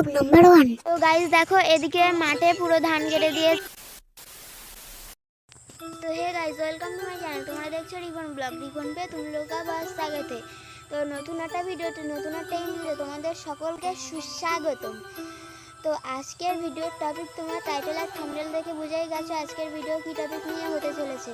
Blog number 1। তো guys দেখো এদিকে মাঠে পুরো ধান কেটে দিয়ে। तो hey guys welcome to my channel. তোমরা দেখছো রিবন ব্লগ। রিবন पे तुम लोग का बहुत स्वागत है। তো নতুন একটা ভিডিওতে নতুন একটা ইন্ট্রোতে তোমাদের সকলকে সুস্বাগতম। তো আজকের ভিডিওর টপিক তোমরা টাইটেল আর থাম্বনেল দেখে বুঝেই গেছো আজকের ভিডিও কী টপিক নিয়ে হতে চলেছে।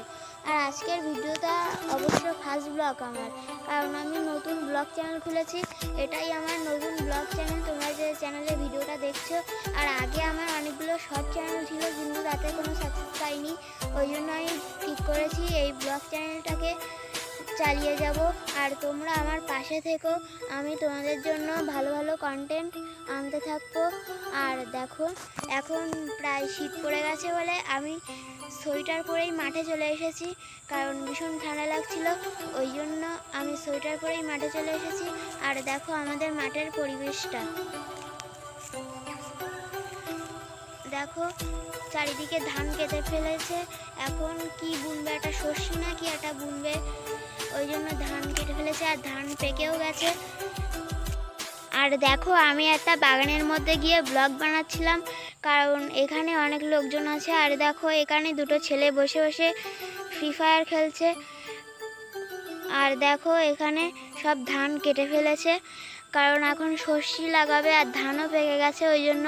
আর আজকের ভিডিওটা অবশ্য ফার্স্ট ব্লগ আমার, কারণ আমি নতুন ব্লগ চ্যানেল খুলেছি। এটাই আমার নতুন ব্লগ চ্যানেল। তোমরা যে চ্যানেলে ভিডিওটা দেখছো, আর আগে আমার অনেকগুলো শর্ট চ্যানেল ছিল কিন্তু তাতে কোনো সাকসেস পাইনি। ওই জন্য আমি ঠিক করেছি এই ব্লগ চ্যানেলটাকে চালিয়ে যাব। আর তোমরা আমার পাশে থেকো, আমি তোমাদের জন্য ভালো ভালো কন্টেন্ট আনতে থাকবো। আর দেখো এখন প্রায় শীত পড়ে গেছে বলে আমি সোয়েটার পরেই মাঠে চলে এসেছি, কারণ ভীষণ ঠান্ডা লাগছিল। ওই জন্য আমি সোয়েটার পরেই মাঠে চলে এসেছি। আর দেখো আমাদের মাঠের পরিবেশটা দেখো, চারিদিকে ধান কেটে ফেলেছে। এখন কি বুনবে, একটা সর্ষে না কি একটা বুনবে, ওই জন্য ধান কেটে ফেলেছে। আর ধান পেকেও গেছে। আর দেখো আমি একটা বাগানের মধ্যে গিয়ে ব্লগ বানাচ্ছিলাম, কারণ এখানে অনেক লোকজন আছে। আর দেখো এখানে দুটো ছেলে বসে বসে ফ্রি ফায়ার খেলছে। আর দেখো এখানে সব ধান কেটে ফেলেছে, কারণ এখন সর্ষে লাগাবে আর ধানও পেকে গেছে, ওই জন্য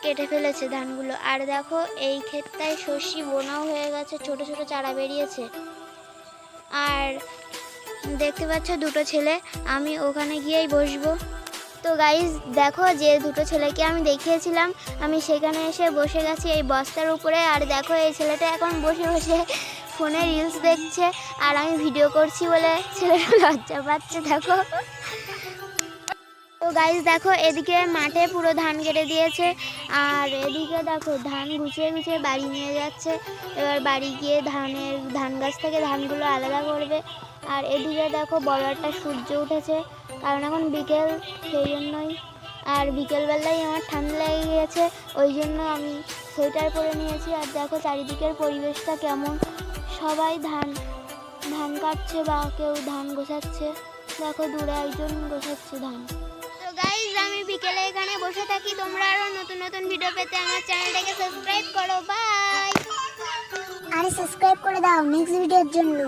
কেটে ফেলেছে ধানগুলো। আর দেখো এই ক্ষেতটায় সর্ষে বোনাও হয়ে গেছে, ছোট ছোট চারা বেরিয়েছে। আর দেখতে পাচ্ছ দুটো ছেলে, আমি ওখানে গিয়েই বসবো। তো গাইজ দেখো যে দুটো ছেলেকে আমি দেখিয়েছিলাম, আমি সেখানে এসে বসে গেছি এই বস্তার উপরে। আর দেখো এই ছেলেটা এখন বসে বসে ফোনে রিলস দেখছে, আর আমি ভিডিও করছি বলে ছেলেটা লজ্জা পাচ্ছে। দেখো তো গাইজ দেখো এদিকে মাঠে পুরো ধান কেটে দিয়েছে, আর এদিকে দেখো ধান গুছিয়ে গুছিয়ে বাড়ি নিয়ে যাচ্ছে। এবার বাড়ি গিয়ে ধান গাছ থেকে ধানগুলো আলাদা করবে। আর এদিকে দেখো বড় একটা সূর্য উঠেছে, কারণ এখন বিকেল, সেই জন্যই। আর বিকেলবেলায় আমার ঠান্ডা লেগে গিয়েছে, ওই জন্য আমি সোয়েটার পরে নিয়েছি। আর দেখো চারিদিকের পরিবেশটা কেমন, সবাই ধান কাটছে বা কেউ ধান গোছাচ্ছে। দেখো দূরে একজন গোছাচ্ছে ধান। তো গাইজ আমি বিকেলে এখানে বসে থাকি। তোমরা আরও নতুন নতুন ভিডিও পেতে আমার চ্যানেলটাকে সাবস্ক্রাইব করো। বাই। আরে সাবস্ক্রাইব করে দাও নেক্সট ভিডিওর জন্য।